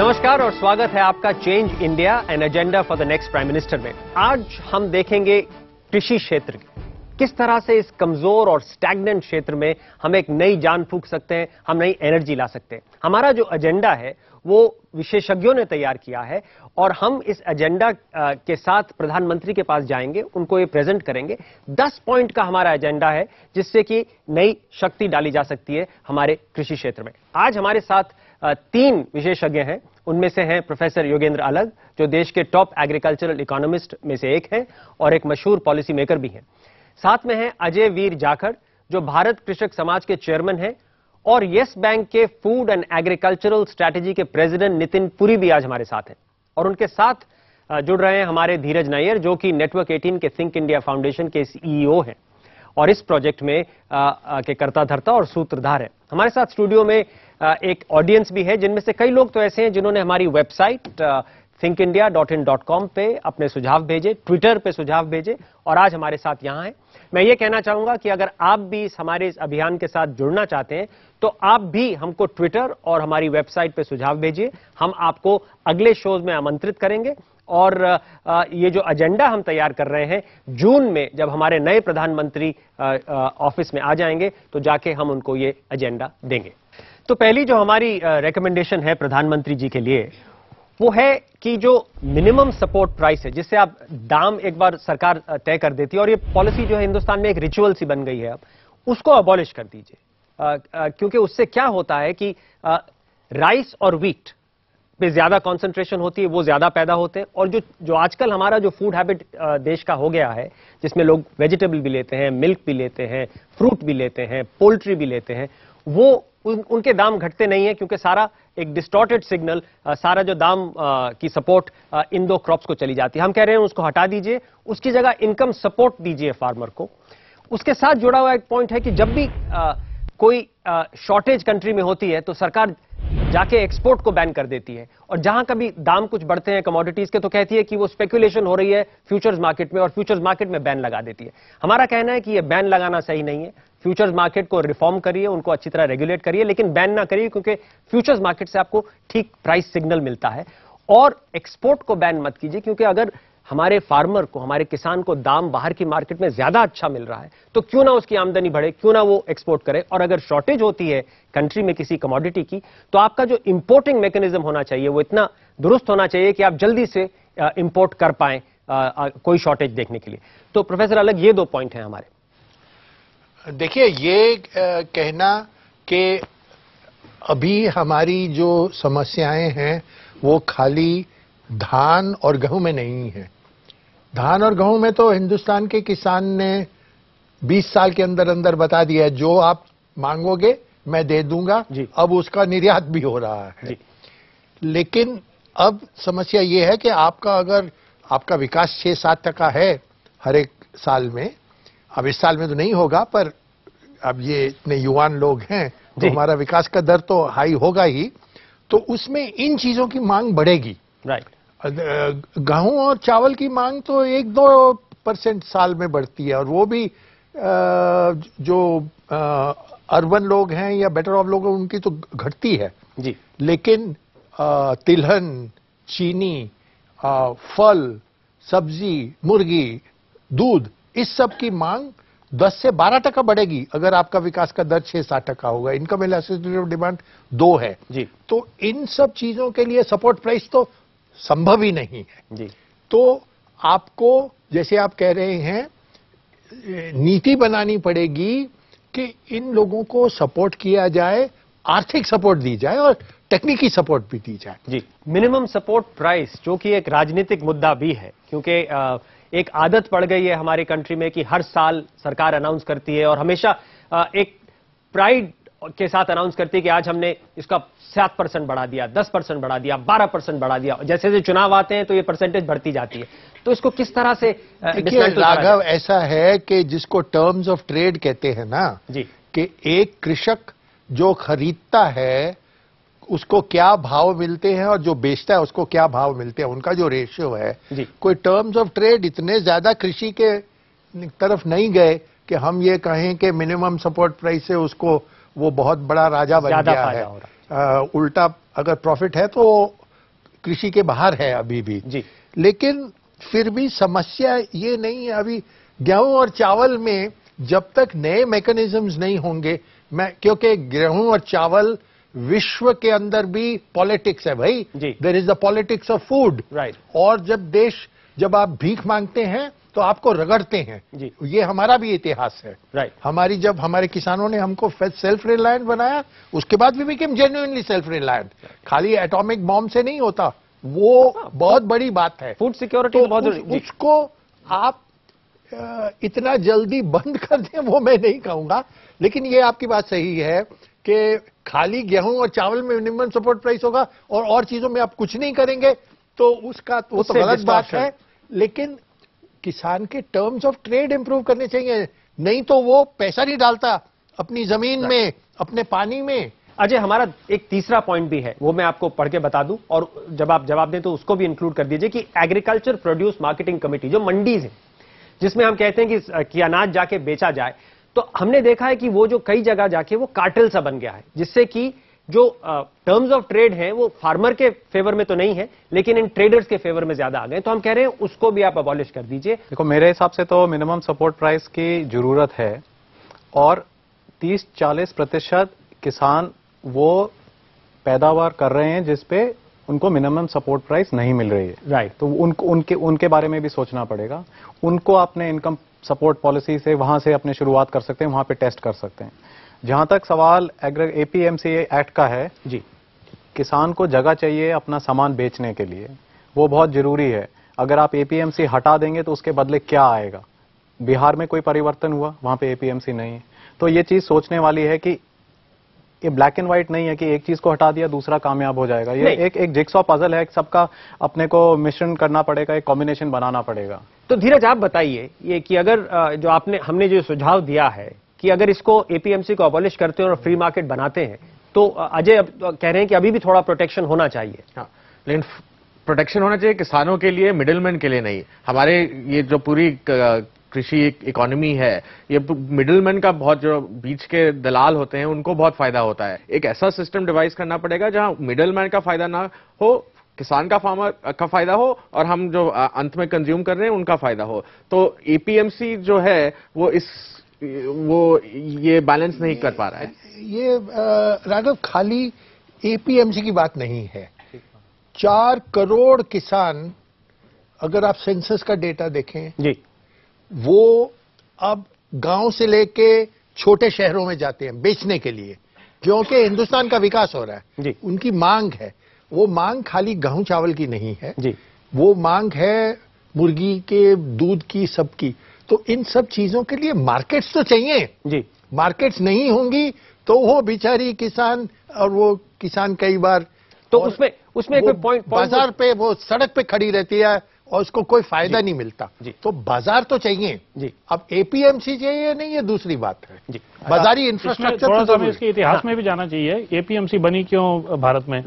नमस्कार और स्वागत है आपका change India an agenda for the next prime minister में। आज हम देखेंगे कृषि क्षेत्र किस तरह से इस कमजोर और स्टैग्नेंट क्षेत्र में हम एक नई जान फूंक सकते हैं, हम नई एनर्जी ला सकते हैं। हमारा जो एजेंडा है वो विशेषज्ञों ने तैयार किया है और हम इस एजेंडा के साथ प्रधानमंत्री के पास जाएंगे, उनको ये प्रेजेंट करेंगे। 10 पॉइंट का हमारा एजेंडा है जिससे कि नई शक्ति डाली जा सकती है हमारे कृषि क्षेत्र में। आज हमारे साथ 3 विशेषज्ञ हैं। उनमें से हैं प्रोफेसर योगेंद्र अलग, जो देश के टॉप एग्रीकल्चरल इकोनॉमिस्ट में से एक हैं और एक मशहूर पॉलिसी मेकर भी हैं। साथ में हैं अजय वीर जाखड़, जो भारत कृषक समाज के चेयरमैन हैं, और येस बैंक के फूड एंड एग्रीकल्चरल स्ट्रैटेजी के प्रेसिडेंट नितिन पुरी भी आज हमारे साथ हैं। और उनके साथ जुड़ रहे हैं हमारे धीरज नायर, जो कि नेटवर्क 18 के थिंक इंडिया फाउंडेशन के सीईओ हैं और इस प्रोजेक्ट में के कर्ता धर्ता और सूत्रधार हैं। हमारे साथ स्टूडियो में एक ऑडियंस भी है, जिनमें से कई लोग तो ऐसे हैं जिन्होंने हमारी वेबसाइट thinkindia.in.com पे अपने सुझाव भेजे, ट्विटर पे सुझाव भेजे और आज हमारे साथ यहां हैं। मैं ये कहना चाहूंगा कि अगर आप भी हमारे इस अभियान के साथ जुड़ना चाहते हैं तो आप भी हमको ट्विटर और हमारी वेबसाइट पे सुझाव भेजिए। हम आपको अगले शोज में आमंत्रित करेंगे और ये जो एजेंडा हम तैयार कर रहे हैं, जून में जब हमारे नए प्रधानमंत्री ऑफिस में आ जाएंगे तो जाके हम उनको ये एजेंडा देंगे। तो पहली जो हमारी रिकमेंडेशन है प्रधानमंत्री जी के लिए वो है कि जो मिनिमम सपोर्ट प्राइस है, जिससे आप दाम एक बार सरकार तय कर देती है और ये पॉलिसी जो है हिंदुस्तान में एक रिचुअल सी बन गई है, अब उसको अबॉलिश कर दीजिए। क्योंकि उससे क्या होता है कि राइस और व्हीट पे ज्यादा कंसंट्रेशन होती है, वो ज्यादा पैदा होते हैं। और जो आजकल हमारा जो फूड हैबिट देश का हो गया है, जिसमें लोग वेजिटेबल भी लेते हैं, मिल्क भी लेते हैं, फ्रूट भी लेते हैं, पोल्ट्री भी लेते हैं, वो उनके दाम घटते नहीं है, क्योंकि सारा एक डिस्टॉर्टेड सिग्नल, सारा जो दाम की सपोर्ट इन 2 क्रॉप्स को चली जाती है। हम कह रहे हैं उसको हटा दीजिए, उसकी जगह इनकम सपोर्ट दीजिए फार्मर को। उसके साथ जुड़ा हुआ एक पॉइंट है कि जब भी कोई शॉर्टेज कंट्री में होती है तो सरकार जाके एक्सपोर्ट को बैन कर देती है, और जहां कभी दाम कुछ बढ़ते हैं कमोडिटीज के तो कहती है कि वो स्पेकुलेशन हो रही है फ्यूचर्स मार्केट में, और फ्यूचर्स मार्केट में बैन लगा देती है। हमारा कहना है कि ये बैन लगाना सही नहीं है। फ्यूचर्स मार्केट को रिफॉर्म करिए, उनको अच्छी तरह रेगुलेट करिए, लेकिन बैन ना करिए, क्योंकि फ्यूचर्स मार्केट से आपको ठीक प्राइस सिग्नल मिलता है। और एक्सपोर्ट को बैन मत कीजिए, क्योंकि अगर हमारे फार्मर को, हमारे किसान को दाम बाहर की मार्केट में ज्यादा अच्छा मिल रहा है तो क्यों ना उसकी आमदनी बढ़े, क्यों ना वो एक्सपोर्ट करे। और अगर शॉर्टेज होती है कंट्री में किसी कमोडिटी की, तो आपका जो इंपोर्टिंग मैकेनिज्म होना चाहिए वो इतना दुरुस्त होना चाहिए कि आप जल्दी से इंपोर्ट कर पाएं कोई शॉर्टेज देखने के लिए। तो प्रोफेसर अलग, ये 2 पॉइंट हैं हमारे। देखिए, ये कहना कि अभी हमारी जो समस्याएं हैं वो खाली धान और गेहूं में नहीं है। धान और गेहूं में तो हिंदुस्तान के किसान ने 20 साल के अंदर अंदर बता दिया है, जो आप मांगोगे मैं दे दूंगा। अब उसका निर्यात भी हो रहा है। लेकिन अब समस्या ये है कि अगर आपका विकास 6-7% है हर एक साल में, अब इस साल में तो नहीं होगा, पर अब ये इतने युवान लोग हैं तो हमारा विकास का दर तो हाई होगा ही, तो उसमें इन चीजों की मांग बढ़ेगी। राइट। गेहूं और चावल की मांग तो 1-2% साल में बढ़ती है, और वो भी जो अर्बन लोग हैं या बेटर ऑफ लोग हैं उनकी तो घटती है जी। लेकिन तिलहन, चीनी, फल, सब्जी, मुर्गी, दूध, इस सब की मांग 10 से 12% बढ़ेगी अगर आपका विकास का दर 6-7% होगा। इनकम इलास्टिसिटी ऑफ डिमांड 2 है जी। तो इन सब चीजों के लिए सपोर्ट प्राइस तो संभव ही नहीं है जी। तो आपको, जैसे आप कह रहे हैं, नीति बनानी पड़ेगी कि इन लोगों को सपोर्ट किया जाए, आर्थिक सपोर्ट दी जाए और टेक्निकी सपोर्ट भी दी जाए जी। मिनिमम सपोर्ट प्राइस, जो कि एक राजनीतिक मुद्दा भी है, क्योंकि एक आदत पड़ गई है हमारी कंट्री में कि हर साल सरकार अनाउंस करती है और हमेशा एक प्राइड के साथ अनाउंस करती है कि आज हमने इसका 7% बढ़ा दिया, 10% बढ़ा दिया, 12% बढ़ा दिया। जैसे जैसे चुनाव आते हैं तो ये परसेंटेज बढ़ती जाती है। तो इसको किस तरह से राघव, ऐसा है कि जिसको टर्म्स ऑफ ट्रेड कहते हैं ना जी, कि एक कृषक जो खरीदता है उसको क्या भाव मिलते हैं और जो बेचता है उसको क्या भाव मिलते हैं, उनका जो रेशियो है जी। कोई टर्म्स ऑफ ट्रेड इतने ज्यादा कृषि के तरफ नहीं गए कि हम ये कहें कि मिनिमम सपोर्ट प्राइस से उसको वो बहुत बड़ा राजा बन गया है। उल्टा, अगर प्रॉफिट है तो कृषि के बाहर है अभी भी जी। लेकिन फिर भी समस्या ये नहीं है अभी गेहूं और चावल में, जब तक नए मैकेनिज्म्स नहीं होंगे, क्योंकि गेहूं और चावल विश्व के अंदर भी पॉलिटिक्स है भाई, there is the politics of food, right. और जब आप भीख मांगते हैं तो आपको रगड़ते हैं जी। ये हमारा भी इतिहास है, राइट। जब हमारे किसानों ने हमको सेल्फ रिलायंट बनाया, उसके बाद भी बिकेम जेन्युइनली सेल्फ रिलायंट। खाली एटॉमिक बॉम्ब से नहीं होता, वो बहुत बड़ी बात है। फूड सिक्योरिटी बहुत उसको आप इतना जल्दी बंद कर दें वो मैं नहीं कहूंगा, लेकिन ये आपकी बात सही है कि खाली गेहूं और चावल में मिनिमम सपोर्ट प्राइस होगा और चीजों में आप कुछ नहीं करेंगे तो वो तो गलत बात है। लेकिन किसान के टर्म्स ऑफ ट्रेड इंप्रूव करने चाहिए, नहीं तो वो पैसा नहीं डालता अपनी जमीन में, अपने पानी में। अजय, हमारा एक तीसरा पॉइंट भी है, वो मैं आपको पढ़ के बता दूं, और जब आप जवाब दें तो उसको भी इंक्लूड कर दीजिए कि एग्रीकल्चर प्रोड्यूस मार्केटिंग कमेटी, जो मंडीज है, जिसमें हम कहते हैं कि अनाज जाके बेचा जाए, तो हमने देखा है कि वो जो कई जगह जाके वो कार्टेल सा बन गया है, जिससे कि जो टर्म्स ऑफ ट्रेड हैं वो फार्मर के फेवर में तो नहीं है, लेकिन इन ट्रेडर्स के फेवर में ज्यादा आ गए। तो हम कह रहे हैं उसको भी आप अबॉलिश कर दीजिए। देखो, मेरे हिसाब से तो मिनिमम सपोर्ट प्राइस की जरूरत है, और 30-40% किसान वो पैदावार कर रहे हैं जिसपे उनको मिनिमम सपोर्ट प्राइस नहीं मिल रही है, राइट। तो उनके बारे में भी सोचना पड़ेगा। उनको अपने इनकम सपोर्ट पॉलिसी से वहां से अपने शुरुआत कर सकते हैं, वहां पे टेस्ट कर सकते हैं। जहां तक सवाल एपीएमसी एक्ट का है जी, किसान को जगह चाहिए अपना सामान बेचने के लिए, वो बहुत जरूरी है। अगर आप एपीएमसी हटा देंगे तो उसके बदले क्या आएगा? बिहार में कोई परिवर्तन हुआ? वहां पे एपीएमसी नहीं है। तो ये चीज सोचने वाली है कि ये ब्लैक एंड व्हाइट नहीं है कि एक चीज को हटा दिया दूसरा कामयाब हो जाएगा। ये एक जिक्सॉ पजल है, सबका अपने को मिश्रण करना पड़ेगा, एक कॉम्बिनेशन बनाना पड़ेगा। तो धीरज, आप बताइए ये कि अगर जो हमने जो सुझाव दिया है कि अगर इसको एपीएमसी को अबॉलिश करते हैं और फ्री मार्केट बनाते हैं, तो अजय कह रहे हैं कि अभी भी थोड़ा प्रोटेक्शन होना चाहिए। हाँ, लेकिन प्रोटेक्शन होना चाहिए किसानों के लिए, मिडिलमैन के लिए नहीं। हमारे ये जो पूरी कृषि इकोनॉमी है, ये मिडिलमैन का बहुत, जो बीच के दलाल होते हैं उनको बहुत फायदा होता है। एक ऐसा सिस्टम डिवाइस करना पड़ेगा जहां मिडिलमैन का फायदा ना हो, किसान का फार्मर का फायदा हो, और हम जो अंत में कंज्यूम कर रहे हैं उनका फायदा हो। तो एपीएमसी जो है वो ये बैलेंस नहीं कर पा रहा है। ये राघव, खाली एपीएमसी की बात नहीं है। 4 करोड़ किसान, अगर आप सेंसस का डेटा देखें जी, वो अब गांव से लेके छोटे शहरों में जाते हैं बेचने के लिए, क्योंकि हिंदुस्तान का विकास हो रहा है जी। उनकी मांग है, वो मांग खाली गेहूं चावल की नहीं है जी, वो मांग है मुर्गी के दूध की, सबकी। तो इन सब चीजों के लिए मार्केट्स तो चाहिए जी। मार्केट्स नहीं होंगी तो वो बेचारी किसान, और वो किसान कई बार तो उसमें कोई पॉइंट बाजार पे, वो सड़क पे खड़ी रहती है और उसको कोई फायदा नहीं मिलता जी। तो बाजार तो चाहिए जी। अब एपीएमसी चाहिए नहीं, ये दूसरी बात है जी। बाजारी इंफ्रास्ट्रक्चर थोड़ा सा इसके इतिहास में भी जाना चाहिए। एपीएमसी बनी क्यों भारत में?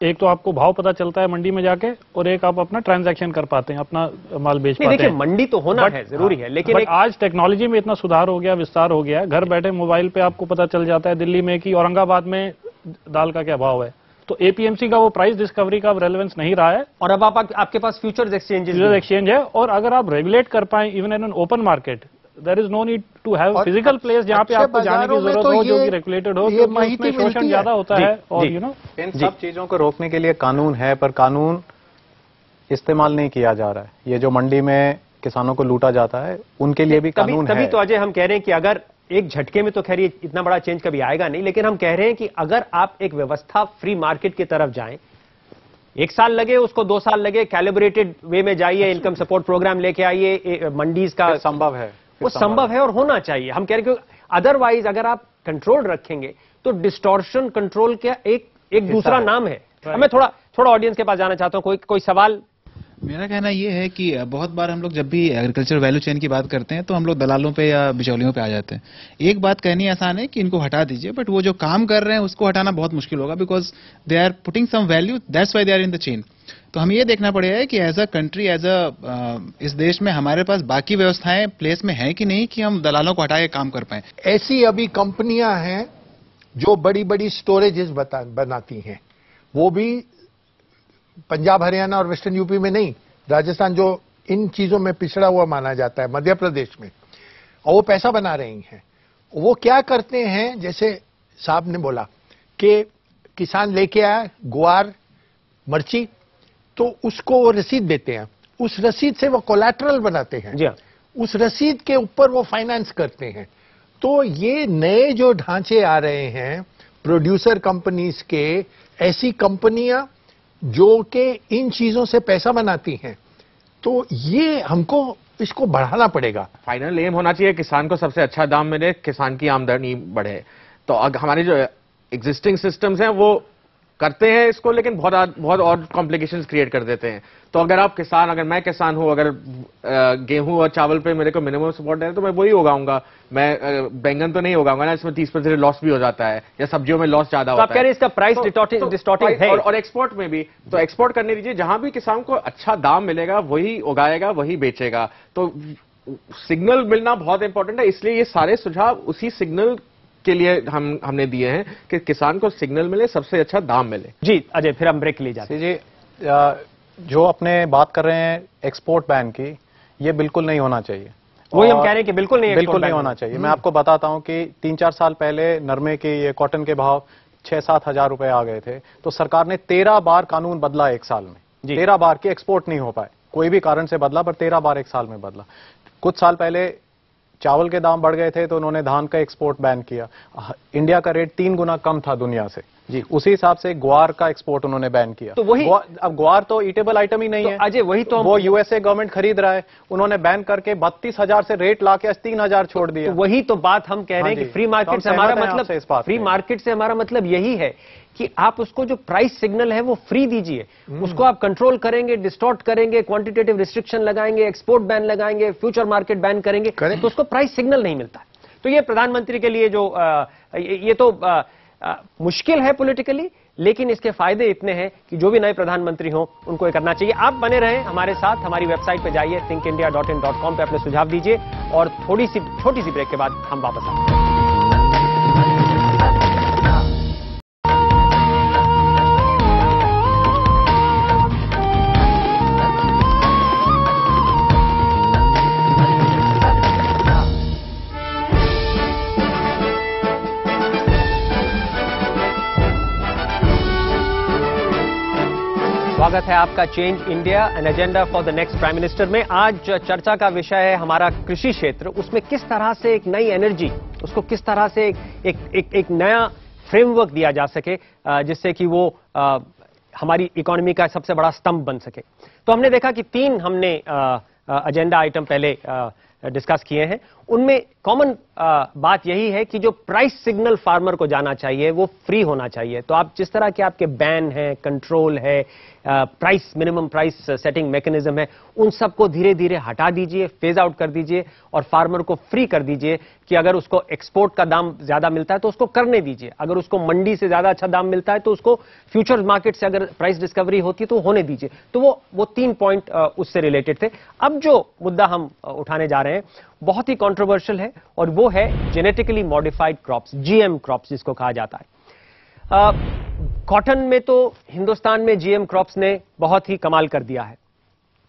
एक तो आपको भाव पता चलता है मंडी में जाके, और एक आप अपना ट्रांजैक्शन कर पाते हैं, अपना माल बेच पाते हैं। देखिए, मंडी तो होना है, जरूरी है, लेकिन आज टेक्नोलॉजी में इतना सुधार हो गया, विस्तार हो गया है, घर बैठे मोबाइल पे आपको पता चल जाता है दिल्ली में कि औरंगाबाद में दाल का क्या भाव है। तो एपीएमसी का वो प्राइस डिस्कवरी का रेलेवेंस नहीं रहा है, और अब आपके पास फ्यूचर्स एक्सचेंज है। और अगर आप रेगुलेट कर पाए even in an open market, there is no need to have physical place जहां पे आपको जाने की जरूरत हो, जो कि रेगुलेटेड हो, क्योंकि उसमें शोषण ज्यादा होता है। और इन सब चीजों को रोकने के लिए कानून है, पर कानून इस्तेमाल नहीं किया जा रहा है। ये जो मंडी में किसानों को लूटा जाता है, उनके लिए भी कानून है। तभी तो अजय हम कह रहे हैं कि अगर एक झटके में, तो खैर ये इतना बड़ा चेंज कभी आएगा नहीं, लेकिन हम कह रहे हैं कि अगर आप एक व्यवस्था फ्री मार्केट की तरफ जाएं, 1 साल लगे उसको, 2 साल लगे, कैलिब्रेटेड वे में जाइए, इनकम सपोर्ट प्रोग्राम लेके आइए, मंडीज का संभव है, वो संभव है और होना चाहिए। हम कह रहे हैं कि अदरवाइज अगर आप कंट्रोल रखेंगे तो डिस्टॉर्शन कंट्रोल का एक दूसरा नाम है। मैं थोड़ा ऑडियंस के पास जाना चाहता हूं। कोई सवाल? मेरा कहना यह है कि बहुत बार हम लोग जब भी एग्रीकल्चर वैल्यू चेन की बात करते हैं तो हम लोग दलालों पे या बिचौलियों पे आ जाते हैं। एक बात कहनी आसान है कि इनको हटा दीजिए, बट वो जो काम कर रहे हैं उसको हटाना बहुत मुश्किल होगा, because they are putting some value, that's why they are in the chain. तो हमें ये देखना पड़ेगा कि एज अ कंट्री, इस देश में हमारे पास बाकी व्यवस्थाएं प्लेस में है कि नहीं कि हम दलालों को हटा के काम कर पाए। ऐसी अभी कंपनियां हैं जो बड़ी बड़ी स्टोरेजेस बनाती हैं, वो भी पंजाब, हरियाणा और वेस्टर्न यूपी में नहीं, राजस्थान जो इन चीजों में पिछड़ा हुआ माना जाता है, मध्य प्रदेश में, और वो पैसा बना रही हैं। वो क्या करते हैं, जैसे साहब ने बोला कि किसान लेके आया गुआर, मिर्ची, तो उसको वो रसीद देते हैं, उस रसीद से वो कोलैटरल बनाते हैं, जी हाँ। उस रसीद के ऊपर वो फाइनेंस करते हैं। तो ये नए जो ढांचे आ रहे हैं प्रोड्यूसर कंपनीज के, ऐसी कंपनियां जो कि इन चीजों से पैसा बनाती हैं, तो ये हमको इसको बढ़ाना पड़ेगा। फाइनल एम होना चाहिए किसान को सबसे अच्छा दाम मिले, किसान की आमदनी बढ़े। तो हमारे जो एग्जिस्टिंग सिस्टम्स हैं वो करते हैं इसको, लेकिन बहुत और कॉम्प्लिकेशंस क्रिएट कर देते हैं। तो अगर आप किसान, अगर मैं किसान हूं, अगर गेहूं और चावल पे मेरे को मिनिमम सपोर्ट है तो मैं वही उगाऊंगा। मैं बैंगन तो नहीं उगाऊंगा ना, इसमें 30% लॉस भी हो जाता है, या सब्जियों में लॉस ज्यादा होता है। आप कह रहे हैं इसका प्राइस डिस्टॉर्टिंग है, और एक्सपोर्ट में भी, तो एक्सपोर्ट करने दीजिए, जहां भी किसान को अच्छा दाम मिलेगा वही उगाएगा, वही बेचेगा। तो सिग्नल मिलना बहुत इंपॉर्टेंट है, इसलिए ये सारे सुझाव उसी सिग्नल के लिए हमने दिए हैं कि किसान को सिग्नल मिले, सबसे अच्छा दाम मिले। जी अजय, फिर हम ब्रेक ले जाते हैं। जी, जो अपने बात कर रहे हैं एक्सपोर्ट बैन की, ये बिल्कुल नहीं होना चाहिए। वही हम कह रहे हैं कि बिल्कुल नहीं होना चाहिए। मैं आपको बताता हूं कि 3-4 साल पहले नरमे के, ये कॉटन के भाव 6-7 हजार रुपए आ गए थे, तो सरकार ने 13 बार कानून बदला एक साल में। 13 बार की एक्सपोर्ट नहीं हो पाए, कोई भी कारण से बदला, पर 13 बार एक साल में बदला। कुछ साल पहले चावल के दाम बढ़ गए थे तो उन्होंने धान का एक्सपोर्ट बैन किया। इंडिया का रेट 3 गुना कम था दुनिया से जी, उसी हिसाब से ग्वार का एक्सपोर्ट उन्होंने बैन किया। तो वही, अब ग्वार तो ईटेबल आइटम ही नहीं है अजय, वही तो वो यूएसए गवर्नमेंट खरीद रहा है, उन्होंने बैन करके 32,000 से रेट लाके 3,000 छोड़ दिया। तो वही तो बात हम कह रहे हैं कि फ्री मार्केट से हमारा मतलब, फ्री मार्केट से हमारा मतलब यही है कि आप उसको जो प्राइस सिग्नल है वो फ्री दीजिए, उसको आप कंट्रोल करेंगे, डिस्टॉर्ट करेंगे, क्वांटिटेटिव रिस्ट्रिक्शन लगाएंगे, एक्सपोर्ट बैन लगाएंगे, फ्यूचर मार्केट बैन करेंगे, तो उसको प्राइस सिग्नल नहीं मिलता। तो ये प्रधानमंत्री के लिए जो ये तो मुश्किल है पॉलिटिकली, लेकिन इसके फायदे इतने हैं कि जो भी नए प्रधानमंत्री हों उनको ये करना चाहिए। आप बने रहें हमारे साथ, हमारी वेबसाइट पे जाइए thinkindia.in.com पे अपने सुझाव दीजिए, और थोड़ी सी छोटी सी ब्रेक के बाद हम वापस आते हैं। स्वागत है आपका change India an agenda for the next prime minister में। आज चर्चा का विषय है हमारा कृषि क्षेत्र, उसमें किस तरह से एक नई एनर्जी, उसको किस तरह से एक नया फ्रेमवर्क दिया जा सके जिससे कि वो हमारी इकोनॉमी का सबसे बड़ा स्तंभ बन सके। तो हमने देखा कि 3 हमने एजेंडा आइटम पहले डिस्कस किए हैं। उनमें कॉमन बात यही है कि जो प्राइस सिग्नल फार्मर को जाना चाहिए वो फ्री होना चाहिए। तो आप जिस तरह के आपके बैन है, कंट्रोल है, price, minimum price setting mechanism है, उन सबको धीरे धीरे हटा दीजिए, फेज आउट कर दीजिए, और फार्मर को फ्री कर दीजिए कि अगर उसको एक्सपोर्ट का दाम ज्यादा मिलता है तो उसको करने दीजिए, अगर उसको मंडी से ज्यादा अच्छा दाम मिलता है तो उसको फ्यूचर मार्केट से अगर प्राइस डिस्कवरी होती है तो होने दीजिए। तो वो 3 पॉइंट उससे रिलेटेड थे। अब जो मुद्दा हम उठाने जा रहे हैं बहुत ही कंट्रोवर्शियल है, और वो है genetically modified crops, GM crops जिसको कहा जाता है। कॉटन में तो हिंदुस्तान में जीएम क्रॉप्स ने बहुत ही कमाल कर दिया है।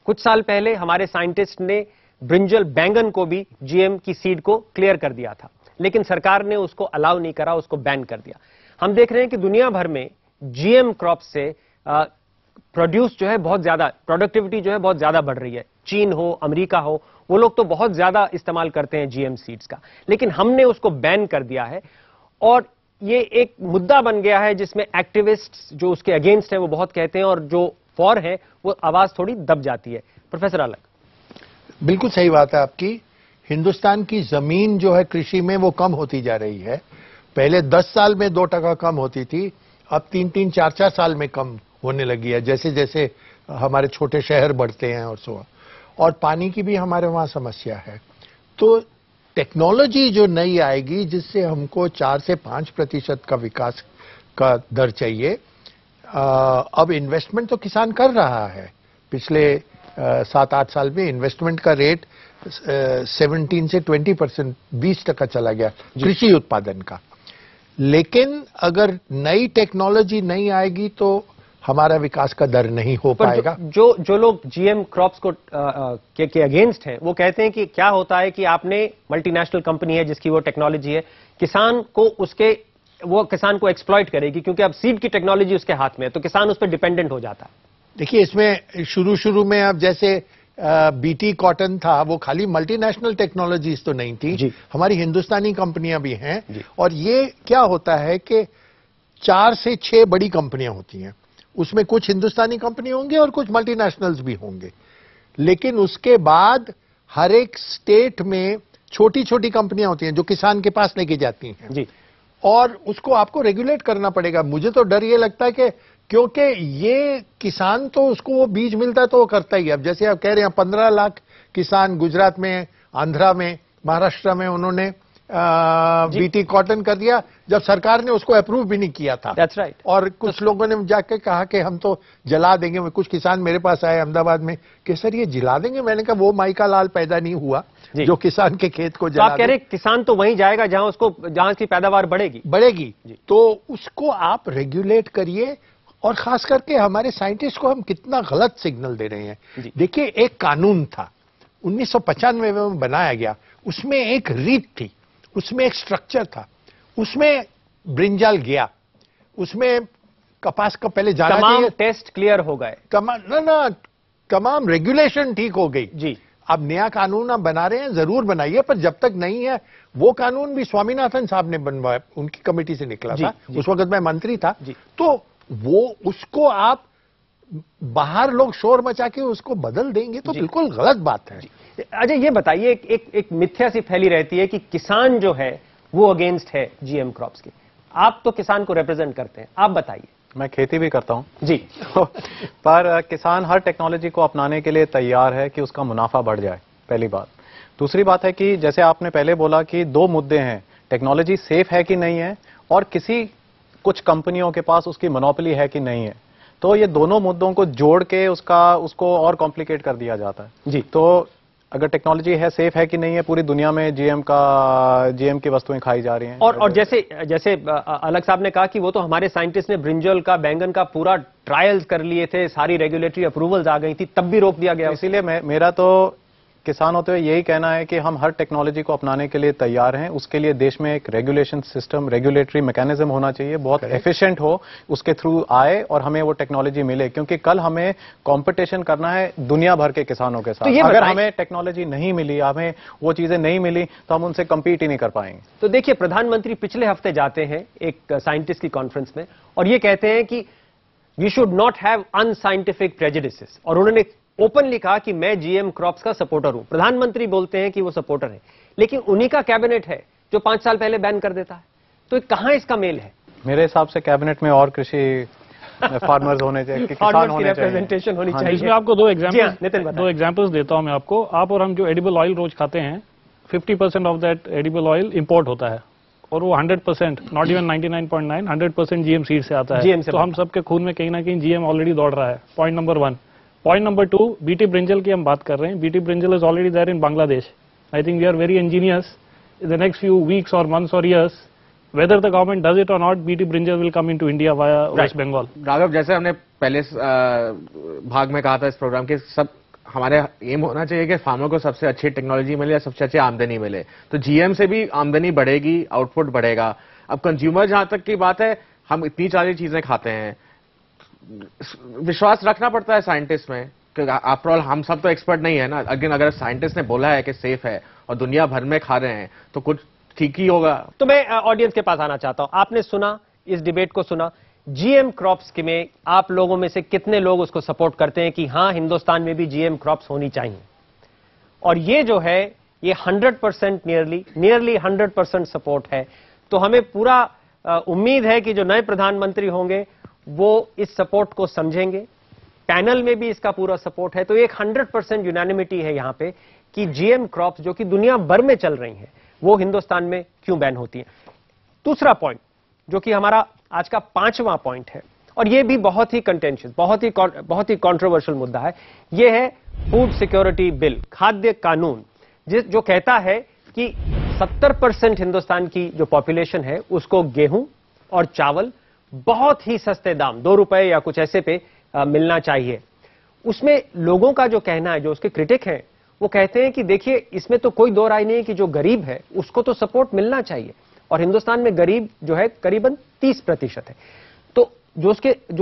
कुछ साल पहले हमारे साइंटिस्ट ने ब्रिंजल बैंगन को भी जीएम की सीड को क्लियर कर दिया था, लेकिन सरकार ने उसको अलाउ नहीं करा, उसको बैन कर दिया। हम देख रहे हैं कि दुनिया भर में जीएम क्रॉप्स से प्रोड्यूस जो है बहुत ज्यादा, प्रोडक्टिविटी जो है बहुत ज्यादा बढ़ रही है। चीन हो, अमेरिका हो, वो लोग तो बहुत ज्यादा इस्तेमाल करते हैं जीएम सीड्स का, लेकिन हमने उसको बैन कर दिया है। और ये एक मुद्दा बन गया है जिसमें एक्टिविस्ट्स जो उसके अगेंस्ट हैं वो बहुत कहते हैं, और जो फॉर है वो आवाज थोड़ी दब जाती है। प्रोफेसर अलग, बिल्कुल सही बात है आपकी। हिंदुस्तान की जमीन जो है कृषि में वो कम होती जा रही है। पहले 10 साल में 2% कम होती थी, अब 3-3, 4-4 साल में कम होने लगी है, जैसे जैसे हमारे छोटे शहर बढ़ते हैं और सो। और पानी की भी हमारे वहां समस्या है। तो टेक्नोलॉजी जो नई आएगी जिससे हमको 4 से 5% का विकास का दर चाहिए। अब इन्वेस्टमेंट तो किसान कर रहा है। पिछले 7-8 साल में इन्वेस्टमेंट का रेट 17 से 20%, 20% चला गया कृषि उत्पादन का। लेकिन अगर नई टेक्नोलॉजी नहीं आएगी तो हमारा विकास का दर नहीं हो पाएगा। जो लोग जीएम क्रॉप्स को के अगेंस्ट हैं, वो कहते हैं कि क्या होता है कि आपने मल्टीनेशनल कंपनी है जिसकी वो टेक्नोलॉजी है, किसान को एक्सप्लॉइट करेगी क्योंकि अब सीड की टेक्नोलॉजी उसके हाथ में है, तो किसान उस पर डिपेंडेंट हो जाता है। देखिए, इसमें शुरू में अब जैसे बीटी कॉटन था, वो खाली मल्टीनेशनल टेक्नोलॉजीज तो नहीं थी, हमारी हिंदुस्तानी कंपनियां भी हैं। और ये क्या होता है कि 4 से 6 बड़ी कंपनियां होती हैं, उसमें कुछ हिंदुस्तानी कंपनी होंगे और कुछ मल्टीनेशनल्स भी होंगे, लेकिन उसके बाद हर एक स्टेट में छोटी छोटी कंपनियां होती हैं जो किसान के पास लेके जाती हैं जी, और उसको आपको रेगुलेट करना पड़ेगा। मुझे तो डर ये लगता है कि क्योंकि ये किसान तो उसको वो बीज मिलता है तो वो करता ही है। अब जैसे आप कह रहे हैं 15 लाख किसान गुजरात में, आंध्रा में, महाराष्ट्र में उन्होंने बीटी कॉटन कर दिया, जब सरकार ने उसको अप्रूव भी नहीं किया था। That's right. और कुछ लोगों ने जाके कहा कि हम तो जला देंगे। कुछ किसान मेरे पास आए अहमदाबाद में कि सर ये जला देंगे। मैंने कहा वो माई का लाल पैदा नहीं हुआ जो किसान के खेत को जला। तो आप कह रहे किसान तो वहीं जाएगा जहां उसकी पैदावार बढ़ेगी। तो उसको आप रेगुलेट करिए। और खास करके हमारे साइंटिस्ट को हम कितना गलत सिग्नल दे रहे हैं। देखिए, एक कानून था 1995 में बनाया गया, उसमें एक रीत थी, उसमें एक स्ट्रक्चर था, उसमें ब्रिंजल गया, उसमें कपास का पहले जाना तमाम टेस्ट क्लियर हो गए, तमाम रेगुलेशन ठीक हो गई जी। अब नया कानून आप बना रहे हैं, जरूर बनाइए, पर जब तक नहीं है, वो कानून भी स्वामीनाथन साहब ने बनवाया, उनकी कमेटी से निकला था, उस वक्त मैं मंत्री था, तो वो उसको आप बाहर लोग शोर मचा के उसको बदल देंगे तो बिल्कुल गलत बात है। अजय, ये बताइए, एक मिथ्या सी फैली रहती है कि किसान जो है वो अगेंस्ट है जीएम क्रॉप्स के। आप तो किसान को रिप्रेजेंट करते हैं, आप बताइए। मैं खेती भी करता हूं जी पर किसान हर टेक्नोलॉजी को अपनाने के लिए तैयार है कि उसका मुनाफा बढ़ जाए, पहली बात। दूसरी बात है कि जैसे आपने पहले बोला कि 2 मुद्दे हैं, टेक्नोलॉजी सेफ है कि नहीं है और कुछ कंपनियों के पास उसकी मोनोपोली है कि नहीं है। तो ये दोनों मुद्दों को जोड़ के उसको और कॉम्प्लिकेट कर दिया जाता है जी। तो अगर टेक्नोलॉजी है, सेफ है कि नहीं है, पूरी दुनिया में जीएम की वस्तुएं खाई जा रही हैं। और जैसे अलग साहब ने कहा कि वो तो हमारे साइंटिस्ट ने ब्रिंजल का, बैंगन का पूरा ट्रायल्स कर लिए थे, सारी रेगुलेटरी अप्रूवल्स आ गई थी, तब भी रोक दिया गया। इसीलिए मेरा तो किसान होते हुए यही कहना है कि हम हर टेक्नोलॉजी को अपनाने के लिए तैयार हैं। उसके लिए देश में एक रेगुलेशन सिस्टम, रेगुलेटरी मैकेनिज्म होना चाहिए, बहुत एफिशिएंट हो, उसके थ्रू आए और हमें वो टेक्नोलॉजी मिले, क्योंकि कल हमें कंपटीशन करना है दुनिया भर के किसानों के साथ। तो अगर हमें टेक्नोलॉजी नहीं मिली, हमें वो चीजें नहीं मिली, तो हम उनसे कम्पीट ही नहीं कर पाएंगे। तो देखिए, प्रधानमंत्री पिछले हफ्ते जाते हैं एक साइंटिस्ट की कॉन्फ्रेंस में और ये कहते हैं कि we should not have unscientific prejudices, और उन्होंने ओपनली कहा कि मैं जीएम क्रॉप्स का सपोर्टर हूं। प्रधानमंत्री बोलते हैं कि वो सपोर्टर है, लेकिन उन्हीं का कैबिनेट है जो 5 साल पहले बैन कर देता है। तो कहां इसका मेल है? मेरे हिसाब से कैबिनेट में और कृषि फार्मर्स होने चाहिए, किसान होने रिप्रेजेंटेशन होनी चाहिए। इसमें आपको 2 एग्जांपल्स देता हूं मैं आपको। आप और हम जो एडिबल ऑयल रोज खाते हैं, 50% of that edible oil import होता है और वो 100%, नॉट इवन 99.9, 100% जीएम सीड से आता है। तो हम सबके खून में कहीं ना कहीं जीएम ऑलरेडी दौड़ रहा है। Point number 1। Point number 2, BT brinjal की हम बात कर रहे हैं। BT brinjal is already there in Bangladesh. I think we are very ingenious. In the next few weeks और मंथ्स और years, whether the government does it or not, BT brinjal will come into India via West Bengal. Raghav, जैसे हमने पहले भाग में कहा था इस प्रोग्राम के, सब हमारे एम होना चाहिए कि फार्मर को सबसे अच्छी टेक्नोलॉजी मिले या सबसे अच्छी आमदनी मिले, तो जीएम से भी आमदनी बढ़ेगी, आउटपुट बढ़ेगा। अब कंज्यूमर जहां तक की बात है, हम इतनी सारी चीजें खाते हैं, विश्वास रखना पड़ता है साइंटिस्ट में, क्योंकि आफ्टर ऑल हम सब तो एक्सपर्ट नहीं है ना। अगर साइंटिस्ट ने बोला है कि सेफ है और दुनिया भर में खा रहे हैं, तो कुछ ठीक ही होगा। तो मैं ऑडियंस के पास आना चाहता हूं। आपने सुना, इस डिबेट को सुना, जीएम क्रॉप्स में आप लोगों में से कितने लोग उसको सपोर्ट करते हैं कि हां, हिंदुस्तान में भी जीएम क्रॉप्स होनी चाहिए? और ये जो है, ये 100% नियरली 100% सपोर्ट है। तो हमें पूरा उम्मीद है कि जो नए प्रधानमंत्री होंगे वो इस सपोर्ट को समझेंगे। पैनल में भी इसका पूरा सपोर्ट है। तो एक 100% यूनानिमिटी है यहां पे कि जीएम क्रॉप्स जो कि दुनिया भर में चल रही हैं, वो हिंदुस्तान में क्यों बैन होती है। दूसरा पॉइंट, जो कि हमारा आज का 5वां पॉइंट है, और ये भी बहुत ही कंटेंशियस, बहुत ही कंट्रोवर्शियल मुद्दा है, ये है फूड सिक्योरिटी बिल, खाद्य कानून, जो कहता है कि 70% हिंदुस्तान की जो पॉपुलेशन है उसको गेहूं और चावल बहुत ही सस्ते दाम, 2 रुपए या कुछ ऐसे पे मिलना चाहिए। उसमें लोगों का जो कहना है, जो उसके क्रिटिक हैं, वो कहते हैं कि देखिए इसमें तो कोई दो राय नहीं है कि जो गरीब है उसको तो सपोर्ट मिलना चाहिए, और हिंदुस्तान में गरीब जो है करीबन 30% है। तो जो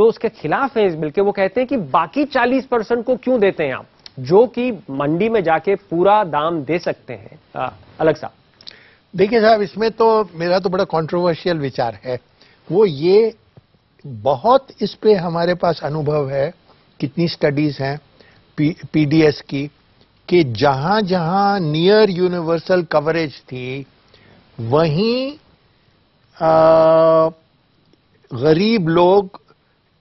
उसके खिलाफ है इस बिल के, वो कहते हैं कि बाकी 40% को क्यों देते हैं आप, जो कि मंडी में जाके पूरा दाम दे सकते हैं। अलग साहब, देखिए साहब, इसमें तो मेरा तो बड़ा कंट्रोवर्शियल विचार है। वो ये बहुत इस पे हमारे पास अनुभव है, कितनी स्टडीज हैं पीडीएस की, कि जहां जहां नियर यूनिवर्सल कवरेज थी वहीं गरीब लोग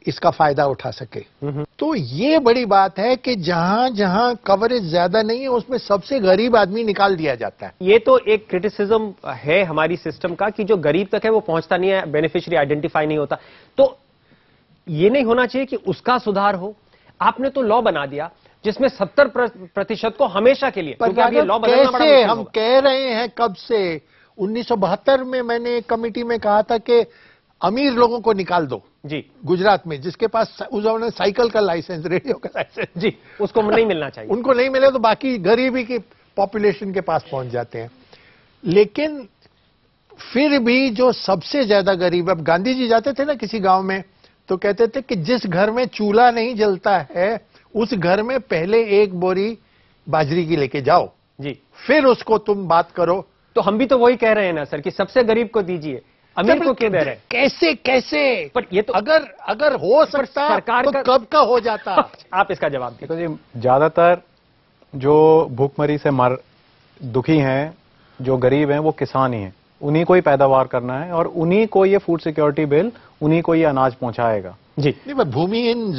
इसका फायदा उठा सके। तो ये बड़ी बात है कि जहां जहां कवरेज ज्यादा नहीं है उसमें सबसे गरीब आदमी निकाल दिया जाता है। ये तो एक क्रिटिसिज्म है हमारी सिस्टम का कि जो गरीब तक है वो पहुंचता नहीं है, बेनिफिशियरी आइडेंटिफाई नहीं होता। तो ये नहीं होना चाहिए कि उसका सुधार हो। आपने तो लॉ बना दिया जिसमें 70% को हमेशा के लिए, पर अब ये लॉ बदलना बड़ा कैसे मुश्किल हम होगा। कह रहे हैं कब से, 1972 में मैंने एक कमेटी में कहा था कि अमीर लोगों को निकाल दो जी गुजरात में, जिसके पास उस जमाने साइकिल का लाइसेंस, रेडियो का लाइसेंस, जी, उसको नहीं मिलना चाहिए। उनको नहीं मिले तो बाकी गरीबी की पॉपुलेशन के पास पहुंच जाते हैं। लेकिन फिर भी जो सबसे ज्यादा गरीब, अब गांधी जी जाते थे ना किसी गांव में तो कहते थे कि जिस घर में चूल्हा नहीं जलता है उस घर में पहले एक बोरी बाजरी की लेके जाओ जी, फिर उसको तुम बात करो। तो हम भी तो वही कह रहे हैं ना सर कि सबसे गरीब को दीजिए, अमीर को क्यों दे रहे हैं? कैसे कैसे? पर ये तो अगर हो सकता सरकार तो का कब का हो जाता। आप इसका जवाब दीजिए। देखो जी, ज्यादातर जो भूखमरी से दुखी हैं, जो गरीब हैं, वो किसान ही हैं। उन्हीं को ही पैदावार करना है और उन्हीं को ये फूड सिक्योरिटी बिल, उन्हीं को ये अनाज पहुंचाएगा। जी, नहीं, पर भूमिहीन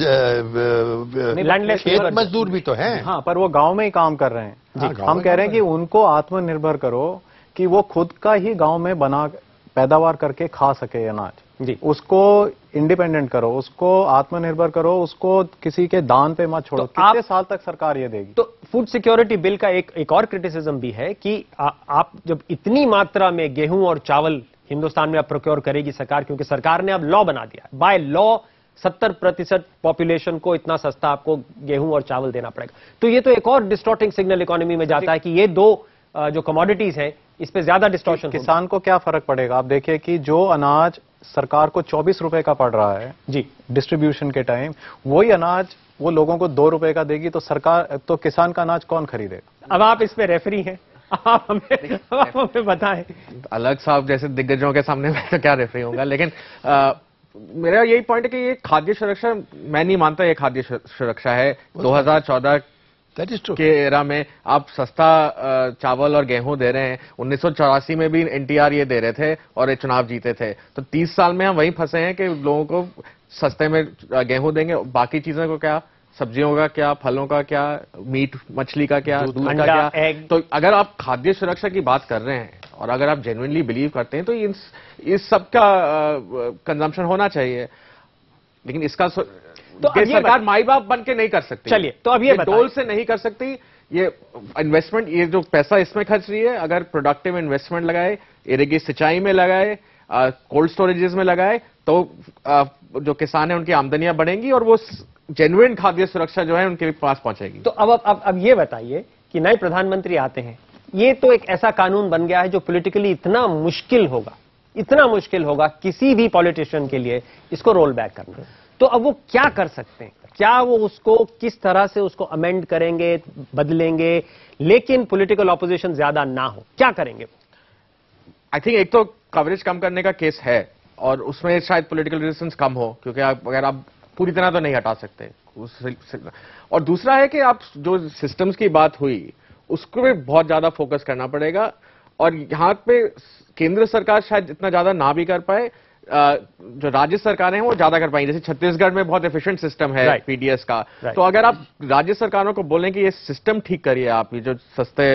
लैंडलेस खेत मजदूर भी तो हैं। हाँ, पर वो गांव में ही काम कर रहे हैं। जी, हम कह रहे हैं कि उनको आत्मनिर्भर करो, कि वो खुद का ही गांव में बना पैदावार करके खा सके अनाज। जी, उसको इंडिपेंडेंट करो, उसको आत्मनिर्भर करो, उसको किसी के दान पे मत छोड़ो। तो कितने साल तक सरकार ये देगी? तो फूड सिक्योरिटी बिल का एक और क्रिटिसिज्म भी है कि आप जब इतनी मात्रा में गेहूं और चावल हिंदुस्तान में अब प्रोक्योर करेगी सरकार, क्योंकि सरकार ने अब लॉ बना दिया, बाय लॉ 70% पॉपुलेशन को इतना सस्ता आपको गेहूं और चावल देना पड़ेगा। तो ये तो एक और डिस्टॉर्टिंग सिग्नल इकोनॉमी में जाता है कि ये दो जो कमोडिटीज हैं इस पे ज्यादा डिस्टॉर्शन। किसान को क्या फर्क पड़ेगा? आप देखिए कि जो अनाज सरकार को 24 रुपए का पड़ रहा है जी डिस्ट्रीब्यूशन के टाइम, वही अनाज वो लोगों को 2 रुपए का देगी, तो किसान का अनाज कौन खरीदेगा? अब आप इस पे रेफरी हैं, आप हमें बताएं। अलग साहब जैसे दिग्गजों के सामने मैं तो क्या रेफरी होगा, लेकिन मेरा यही पॉइंट है कि ये खाद्य सुरक्षा, मैं नहीं मानता ये खाद्य सुरक्षा है। 2014 के एरा में आप सस्ता चावल और गेहूं दे रहे हैं। 1984 में भी एनटीआर ये दे रहे थे और ये चुनाव जीते थे। तो 30 साल में हम वहीं फंसे हैं कि लोगों को सस्ते में गेहूं देंगे, बाकी चीजों को क्या, सब्जियों का क्या, फलों का क्या, मीट मछली का क्या, दूध का क्या, एग। तो अगर आप खाद्य सुरक्षा की बात कर रहे हैं और अगर आप जेन्युइनली बिलीव करते हैं तो इस सब का कंजम्पशन होना चाहिए। लेकिन इसका तो सरकार माई बाप बन के नहीं कर सकती। चलिए, तो अब ये डोल से नहीं कर सकती। ये इन्वेस्टमेंट, ये जो पैसा इसमें खर्च रही है, अगर प्रोडक्टिव इन्वेस्टमेंट लगाए, इरिगेशन सिंचाई में लगाए, कोल्ड स्टोरेजेस में लगाए, तो जो किसान है उनकी आमदनियां बढ़ेंगी और वो जेन्युइन खाद्य सुरक्षा जो है उनके पास पहुंचेगी। तो अब ये बताइए कि नए प्रधानमंत्री आते हैं, ये तो एक ऐसा कानून बन गया है जो पॉलिटिकली इतना मुश्किल होगा किसी भी पॉलिटिशियन के लिए इसको रोल बैक करना। तो अब वो क्या कर सकते हैं? क्या वो उसको किस तरह से उसको अमेंड करेंगे, बदलेंगे, लेकिन पॉलिटिकल ऑपोजिशन ज्यादा ना हो? क्या करेंगे? आई थिंक एक तो कवरेज कम करने का केस है और उसमें शायद पॉलिटिकल रेजिस्टेंस कम हो, क्योंकि अगर आप पूरी तरह तो नहीं हटा सकते और दूसरा है कि आप जो सिस्टम्स की बात हुई उसको भी बहुत ज्यादा फोकस करना पड़ेगा। और यहां पे केंद्र सरकार शायद इतना ज्यादा ना भी कर पाए, जो राज्य सरकारें हैं वो ज्यादा कर पाएंगी। जैसे छत्तीसगढ़ में बहुत एफिशिएंट सिस्टम है पीडीएस का, तो अगर आप राज्य सरकारों को बोलें कि ये सिस्टम ठीक करिए, आप ये जो सस्ते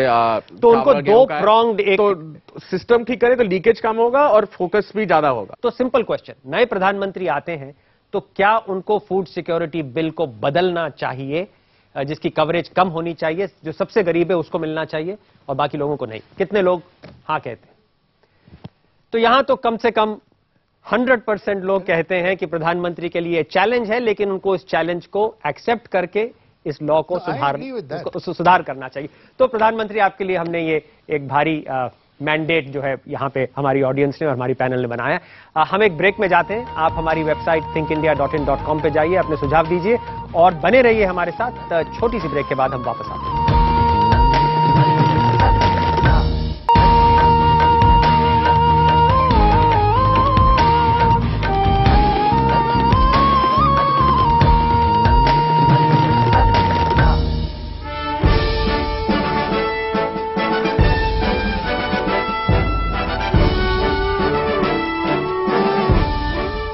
तो उनको दो प्रोंग्ड एक तो सिस्टम ठीक करें तो लीकेज कम होगा और फोकस भी ज्यादा होगा। तो सिंपल क्वेश्चन, नए प्रधानमंत्री आते हैं तो क्या उनको फूड सिक्योरिटी बिल को बदलना चाहिए, जिसकी कवरेज कम होनी चाहिए, जो सबसे गरीब है उसको मिलना चाहिए और बाकी लोगों को नहीं? कितने लोग हाँ कहते हैं? तो यहां तो कम से कम 100% लोग कहते हैं कि प्रधानमंत्री के लिए चैलेंज है, लेकिन उनको इस चैलेंज को एक्सेप्ट करके इस लॉ को सुधार करना चाहिए। तो प्रधानमंत्री, आपके लिए हमने ये एक भारी मैंडेट जो है यहाँ पे हमारी ऑडियंस ने और हमारी पैनल ने बनाया। हम एक ब्रेक में जाते हैं। आप हमारी वेबसाइट thinkindia.in.com पे जाइए, अपने सुझाव दीजिए और बने रहिए हमारे साथ। छोटी सी ब्रेक के बाद हम वापस आते हैं।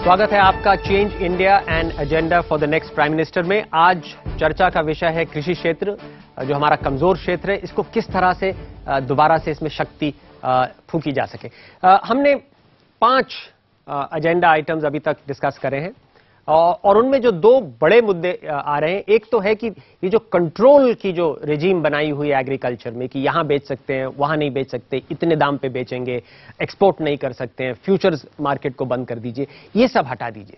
स्वागत है आपका change India and agenda for the next prime minister में। आज चर्चा का विषय है कृषि क्षेत्र, जो हमारा कमजोर क्षेत्र है, इसको किस तरह से दोबारा से इसमें शक्ति फूंकी जा सके। हमने 5 एजेंडा आइटम्स अभी तक डिस्कस करे हैं और उनमें जो 2 बड़े मुद्दे आ रहे हैं, एक तो है कि ये जो कंट्रोल की जो रेजीम बनाई हुई है एग्रीकल्चर में कि यहां बेच सकते हैं, वहां नहीं बेच सकते, इतने दाम पे बेचेंगे, एक्सपोर्ट नहीं कर सकते हैं, फ्यूचर्स मार्केट को बंद कर दीजिए, ये सब हटा दीजिए।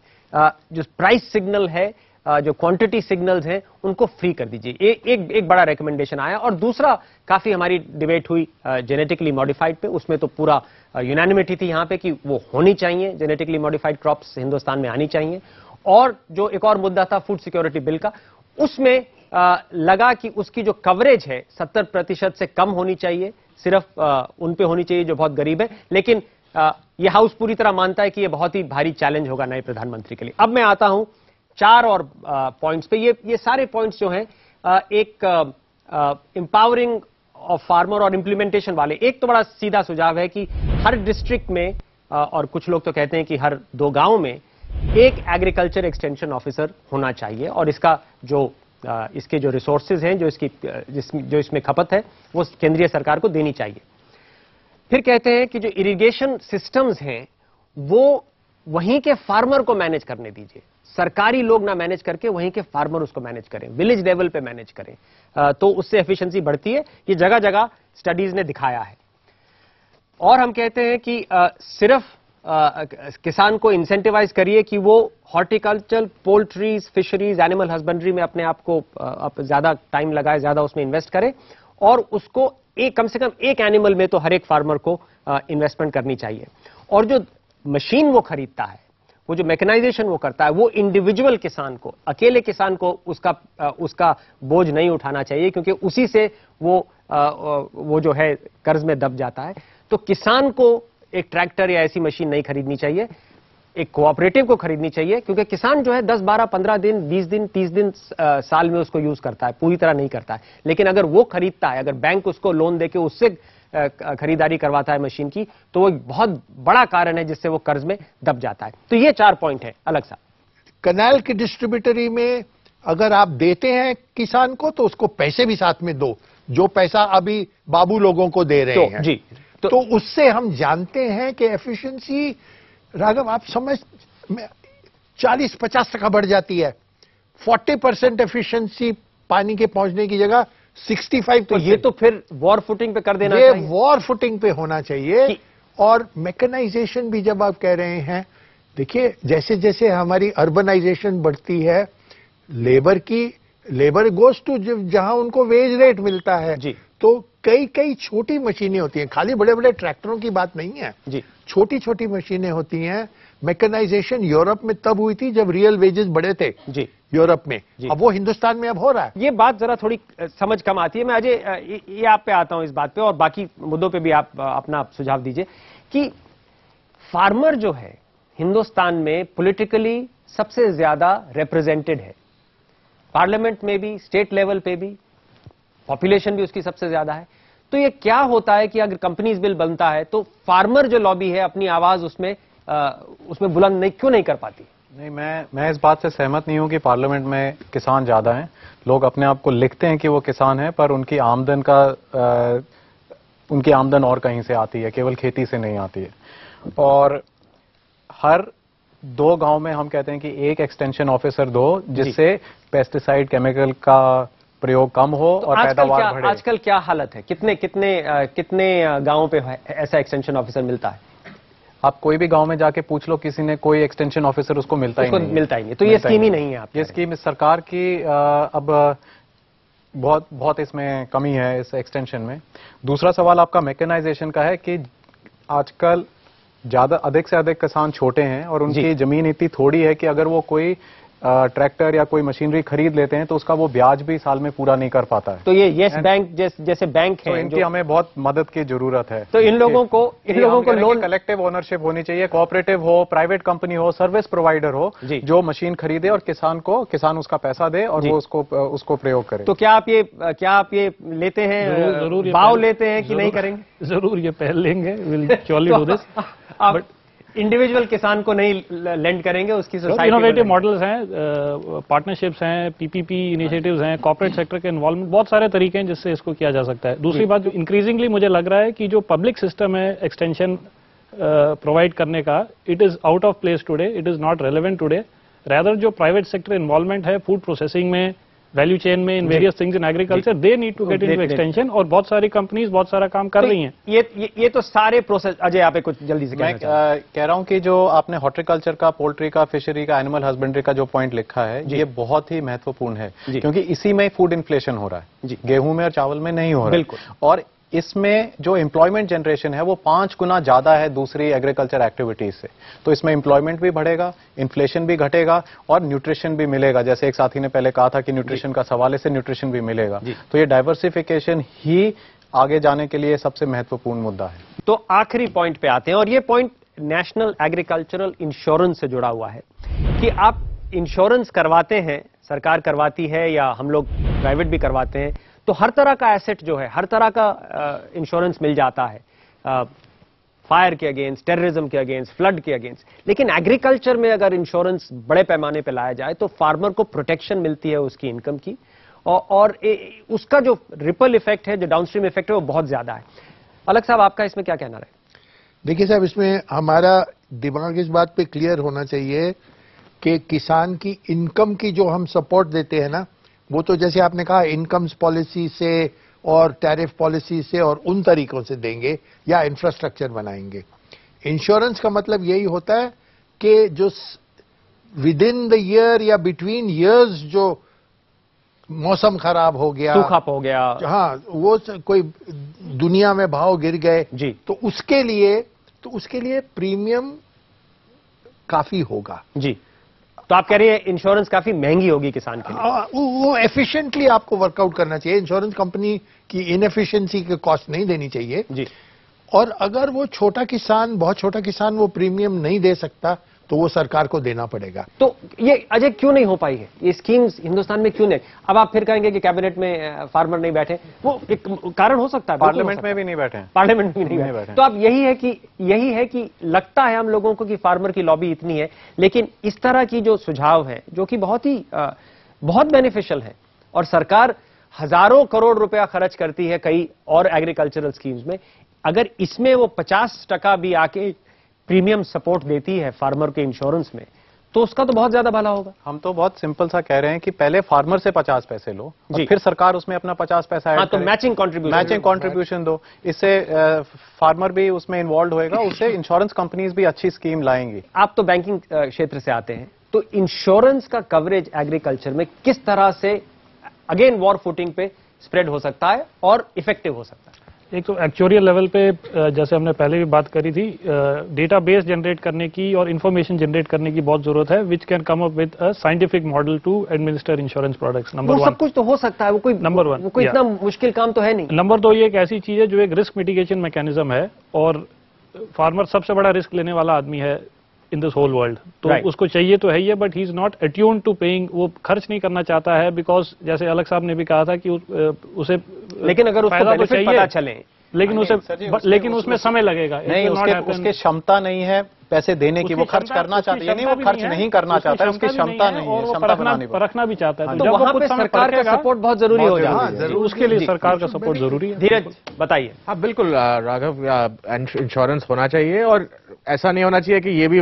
जो प्राइस सिग्नल है, जो क्वांटिटी सिग्नल्स हैं, उनको फ्री कर दीजिए। एक बड़ा रिकमेंडेशन आया। और दूसरा, काफी हमारी डिबेट हुई जेनेटिकली मॉडिफाइड पे, उसमें तो पूरा यूनानिमिटी थी यहाँ पे कि वो होनी चाहिए, जेनेटिकली मॉडिफाइड क्रॉप्स हिंदुस्तान में आनी चाहिए। और जो एक और मुद्दा था फूड सिक्योरिटी बिल का, उसमें लगा कि उसकी जो कवरेज है 70% से कम होनी चाहिए, सिर्फ उन पे होनी चाहिए जो बहुत गरीब है। लेकिन यह हाउस पूरी तरह मानता है कि यह बहुत ही भारी चैलेंज होगा नए प्रधानमंत्री के लिए। अब मैं आता हूं 4 और पॉइंट्स पे। ये सारे पॉइंट्स जो हैं एक एम्पावरिंग ऑफ फार्मर और इंप्लीमेंटेशन वाले। एक तो बड़ा सीधा सुझाव है कि हर डिस्ट्रिक्ट में और कुछ लोग तो कहते हैं कि हर 2 गांव में एक एग्रीकल्चर एक्सटेंशन ऑफिसर होना चाहिए और इसका जो इसके जो रिसोर्सेज हैं, जो इसमें खपत है, वो केंद्रीय सरकार को देनी चाहिए। फिर कहते हैं कि जो इरिगेशन सिस्टम्स हैं वो वहीं के फार्मर को मैनेज करने दीजिए, सरकारी लोग ना मैनेज करके वहीं के फार्मर उसको मैनेज करें, विलेज लेवल पे मैनेज करें, तो उससे एफिशिएंसी बढ़ती है। ये जगह जगह स्टडीज ने दिखाया है। और हम कहते हैं कि सिर्फ किसान को इंसेंटिवाइज करिए कि वो हॉर्टिकल्चर, पोल्ट्रीज, फिशरीज, एनिमल हस्बेंड्री में अपने आप को ज्यादा टाइम लगाए, ज्यादा उसमें इन्वेस्ट करे और उसको कम से कम एक एनिमल में तो हर एक फार्मर को इन्वेस्टमेंट करनी चाहिए। और जो मशीन वो खरीदता है, वो जो मैकेनाइजेशन वो करता है, वो इंडिविजुअल किसान को, अकेले किसान को उसका बोझ नहीं उठाना चाहिए, क्योंकि उसी से वो जो है कर्ज में दब जाता है। तो किसान को एक ट्रैक्टर या ऐसी मशीन नहीं खरीदनी चाहिए, एक कोऑपरेटिव को खरीदनी चाहिए, क्योंकि किसान जो है 10, 12, 15 दिन, 20 दिन, 30 दिन साल में उसको यूज करता है, पूरी तरह नहीं करता है। लेकिन अगर वो खरीदता है, अगर बैंक उसको लोन देके उससे खरीदारी करवाता है मशीन की, तो वो एक बहुत बड़ा कारण है जिससे वो कर्ज में दब जाता है। तो ये 4 पॉइंट है अलग सा। कनाल की डिस्ट्रीब्यूटरी में अगर आप देते हैं किसान को तो उसको पैसे भी साथ में दो, जो पैसा अभी बाबू लोगों को दे रहे हैं जी। तो उससे हम जानते हैं कि एफिशिएंसी, राघव आप समझ, 40-50% बढ़ जाती है। 40% एफिशिएंसी पानी के पहुंचने की जगह 65%। तो ये तो फिर वॉर फुटिंग पे कर देना चाहिए। वॉर फुटिंग पे होना चाहिए। और मैकेनाइजेशन भी जब आप कह रहे हैं, देखिए जैसे जैसे हमारी अर्बनाइजेशन बढ़ती है, लेबर गोज टू जहां उनको वेज रेट मिलता है जी। तो कई छोटी मशीनें होती हैं, खाली बड़े बड़े ट्रैक्टरों की बात नहीं है जी, छोटी छोटी मशीनें होती हैं। मैकेनाइजेशन यूरोप में तब हुई थी जब रियल वेजेस बढ़े थे जी यूरोप में, अब वो हिंदुस्तान में अब हो रहा है। ये बात जरा थोड़ी समझ कम आती है। मैं अजय ये आप पे आता हूं इस बात पे, और बाकी मुद्दों पे भी आप अपना सुझाव दीजिए कि फार्मर जो है हिंदुस्तान में पॉलिटिकली सबसे ज्यादा रिप्रेजेंटेड है, पार्लियामेंट में भी, स्टेट लेवल पे भी, पॉपुलेशन भी उसकी सबसे ज्यादा है। तो ये क्या होता है कि अगर कंपनीज बिल बनता है तो फार्मर जो लॉबी है अपनी आवाज उसमें बुलंद क्यों नहीं कर पाती? नहीं, मैं इस बात से सहमत नहीं हूं कि पार्लियामेंट में किसान ज्यादा हैं। लोग अपने आप को लिखते हैं कि वो किसान हैं, पर उनकी आमदन और कहीं से आती है, केवल खेती से नहीं आती है। और हर 2 गांव में हम कहते हैं कि एक एक्सटेंशन ऑफिसर दो, जिससे पेस्टिसाइड, केमिकल का प्रयोग कम हो और पैदावार बढ़े। आजकल क्या हालत है? कितने गांवों पे ऐसा एक्सटेंशन ऑफिसर मिलता है? आप कोई भी गांव में जाके पूछ लो, किसी ने कोई एक्सटेंशन ऑफिसर उसको मिलता ही नहीं है। तो ये स्कीम ही नहीं है। ये स्कीम सरकार की अब बहुत इसमें कमी है इस एक्सटेंशन में। दूसरा सवाल आपका मैकेनाइजेशन का है कि आजकल अधिक से अधिक किसान छोटे हैं और उनकी जमीन इतनी थोड़ी है कि अगर वो कोई ट्रैक्टर या कोई मशीनरी खरीद लेते हैं तो उसका वो ब्याज भी साल में पूरा नहीं कर पाता है। तो ये यस बैंक जैसे बैंक है, तो इनकी हमें बहुत मदद की जरूरत है। तो इन लोगों को लोन, कलेक्टिव ओनरशिप होनी चाहिए, कोऑपरेटिव हो, प्राइवेट कंपनी हो, सर्विस प्रोवाइडर हो, जो मशीन खरीदे और किसान उसका पैसा दे और वो उसको प्रयोग करे। तो क्या आप ये लेते हैं, जरूर भाव लेते हैं कि नहीं करेंगे? जरूर ये पहल लेंगे, will surely do this. But individual किसान को नहीं लेंड करेंगे, उसकी सोसाइटी। इनोवेटिव मॉडल्स हैं, पार्टनरशिप्स हैं, पीपीपी इनिशिएटिव्स हैं, कॉर्पोरेट सेक्टर के इन्वॉल्वमेंट, बहुत सारे तरीके हैं जिससे इसको किया जा सकता है। दूसरी बात, जो इंक्रीजिंगली मुझे लग रहा है कि जो पब्लिक सिस्टम है एक्सटेंशन प्रोवाइड करने का, it is out of place today, it is not relevant today. Rather जो प्राइवेट सेक्टर इन्वॉल्वमेंट है फूड प्रोसेसिंग में, वैल्यू चेन में, in various things in agriculture, they need to get into extension, और बहुत सारी companies बहुत सारा काम कर रही हैं। ये तो सारे प्रोसेस। अजय, आप कुछ जल्दी से मैं कह रहा हूं कि जो आपने हॉर्टिकल्चर का, पोल्ट्री का, फिशरी का, एनिमल हस्बेंड्री का जो पॉइंट लिखा है, ये बहुत ही महत्वपूर्ण है, क्योंकि इसी में फूड इन्फ्लेशन हो रहा है, गेहूं में और चावल में नहीं हो रहा है। और इसमें जो एम्प्लॉयमेंट जनरेशन है वो 5 गुना ज्यादा है दूसरी एग्रीकल्चर एक्टिविटीज से। तो इसमें एम्प्लॉयमेंट भी बढ़ेगा, इन्फ्लेशन भी घटेगा और न्यूट्रिशन भी मिलेगा। जैसे एक साथी ने पहले कहा था कि न्यूट्रिशन का सवाल है, इससे न्यूट्रिशन भी मिलेगा। तो ये डाइवर्सिफिकेशन ही आगे जाने के लिए सबसे महत्वपूर्ण मुद्दा है। तो आखिरी पॉइंट पे आते हैं, और ये पॉइंट नेशनल एग्रीकल्चरल इंश्योरेंस से जुड़ा हुआ है कि आप इंश्योरेंस करवाते हैं, सरकार करवाती है या हम लोग प्राइवेट भी करवाते हैं, तो हर तरह का एसेट जो है, हर तरह का इंश्योरेंस मिल जाता है, फायर के अगेंस्ट, टेररिज्म के अगेंस्ट, फ्लड के अगेंस्ट। लेकिन एग्रीकल्चर में अगर इंश्योरेंस बड़े पैमाने पर लाया जाए तो फार्मर को प्रोटेक्शन मिलती है उसकी इनकम की, और उसका जो रिपल इफेक्ट है, जो डाउनस्ट्रीम इफेक्ट है, वो बहुत ज्यादा है। अलग साहब, आपका इसमें क्या कहना है? देखिए साहब, इसमें हमारा दिमाग इस बात पे क्लियर होना चाहिए कि किसान की इनकम की जो हम सपोर्ट देते हैं ना, वो तो जैसे आपने कहा इनकम्स पॉलिसी से और टैरिफ पॉलिसी से और उन तरीकों से देंगे या इंफ्रास्ट्रक्चर बनाएंगे। इंश्योरेंस का मतलब यही होता है कि जो विद इन द ईयर या बिटवीन ईयर्स जो मौसम खराब हो गया, सूखा हो गया, हाँ, वो कोई दुनिया में भाव गिर गए जी, तो उसके लिए प्रीमियम काफी होगा जी। तो आप कह रहे हैं इंश्योरेंस काफी महंगी होगी किसान के लिए? वो एफिशिएंटली आपको वर्कआउट करना चाहिए। इंश्योरेंस कंपनी की इनएफिशिएंसी के कॉस्ट नहीं देनी चाहिए जी। और अगर वो बहुत छोटा किसान वो प्रीमियम नहीं दे सकता तो वो सरकार को देना पड़ेगा। तो ये अजय क्यों नहीं हो पाई है ये स्कीम्स हिंदुस्तान में, क्यों नहीं? अब आप फिर कहेंगे कि कैबिनेट में फार्मर नहीं बैठे, वो एक कारण हो सकता है, पार्लियामेंट में भी नहीं बैठे, पार्लियामेंट में नहीं बैठे। तो अब यही है कि लगता है हम लोगों को कि फार्मर की लॉबी इतनी है, लेकिन इस तरह की जो सुझाव है जो कि बहुत बेनिफिशियल है, और सरकार हजारों करोड़ रुपया खर्च करती है कई और एग्रीकल्चरल स्कीम्स में, अगर इसमें वो 50% भी आके प्रीमियम सपोर्ट देती है फार्मर के इंश्योरेंस में, तो उसका तो बहुत ज्यादा भला होगा। हम तो बहुत सिंपल सा कह रहे हैं कि पहले फार्मर से 50 पैसे लो और फिर सरकार उसमें अपना 50 पैसा ऐड तो मैचिंग कंट्रीब्यूशन दो। इससे फार्मर भी उसमें इन्वॉल्व होएगा, उससे इंश्योरेंस कंपनीज भी अच्छी स्कीम लाएंगी। आप तो बैंकिंग क्षेत्र से आते हैं, तो इंश्योरेंस का कवरेज एग्रीकल्चर में किस तरह से अगेन वॉर फुटिंग पे स्प्रेड हो सकता है और इफेक्टिव हो सकता है? एक तो एक्चुअरियल लेवल पे, जैसे हमने पहले भी बात करी थी, डेटाबेस जनरेट करने की और इंफॉर्मेशन जनरेट करने की बहुत जरूरत है, which can come up with a scientific model to administer insurance products. Number 1, सब कुछ तो हो सकता है, वो कोई नंबर 1, वो कोई इतना मुश्किल काम तो है नहीं। नंबर 2, ये एक ऐसी चीज है जो एक रिस्क मिटिगेशन मैकेनिज्म है, और फार्मर सबसे बड़ा रिस्क लेने वाला आदमी है इन दिस होल वर्ल्ड, तो उसको चाहिए तो है ही है, but he is not attuned to paying, वो खर्च नहीं करना चाहता है, बिकॉज जैसे अलग साहब ने भी कहा था कि उसे, लेकिन अगर उसको बेनिफिट पता चले, लेकिन उसमें समय लगेगा नहीं, उसके क्षमता नहीं है पैसे देने की, वो खर्च करना चाहता है, नहीं वो खर्च नहीं करना चाहता है, उसकी क्षमता नहीं है, क्षमता परखना भी चाहता है, तो वहां पे सरकार का सपोर्ट बहुत जरूरी हो जाता है, उसके लिए सरकार का सपोर्ट जरूरी है। धीरज बताइए। हाँ बिल्कुल राघव, इंश्योरेंस होना चाहिए, और ऐसा नहीं होना चाहिए कि ये भी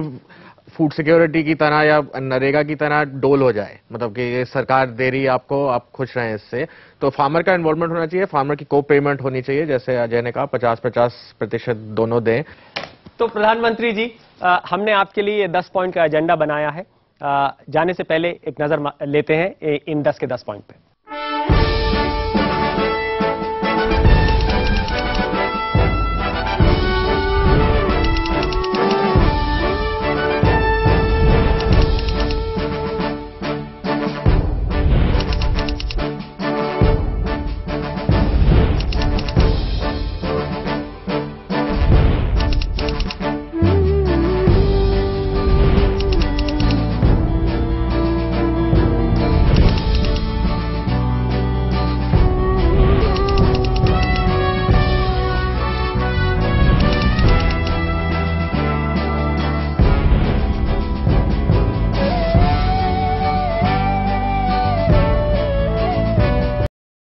फूड सिक्योरिटी की तरह या नरेगा की तरह डोल हो जाए, मतलब कि ये सरकार दे रही है आपको, आप खुश रहें इससे। तो फार्मर का इन्वॉल्वमेंट होना चाहिए, फार्मर की को पेमेंट होनी चाहिए, जैसे अजय ने कहा 50-50% दोनों दें। तो प्रधानमंत्री जी, हमने आपके लिए ये 10 पॉइंट का एजेंडा बनाया है। जाने से पहले एक नजर लेते हैं इन 10 के 10 पॉइंट पे।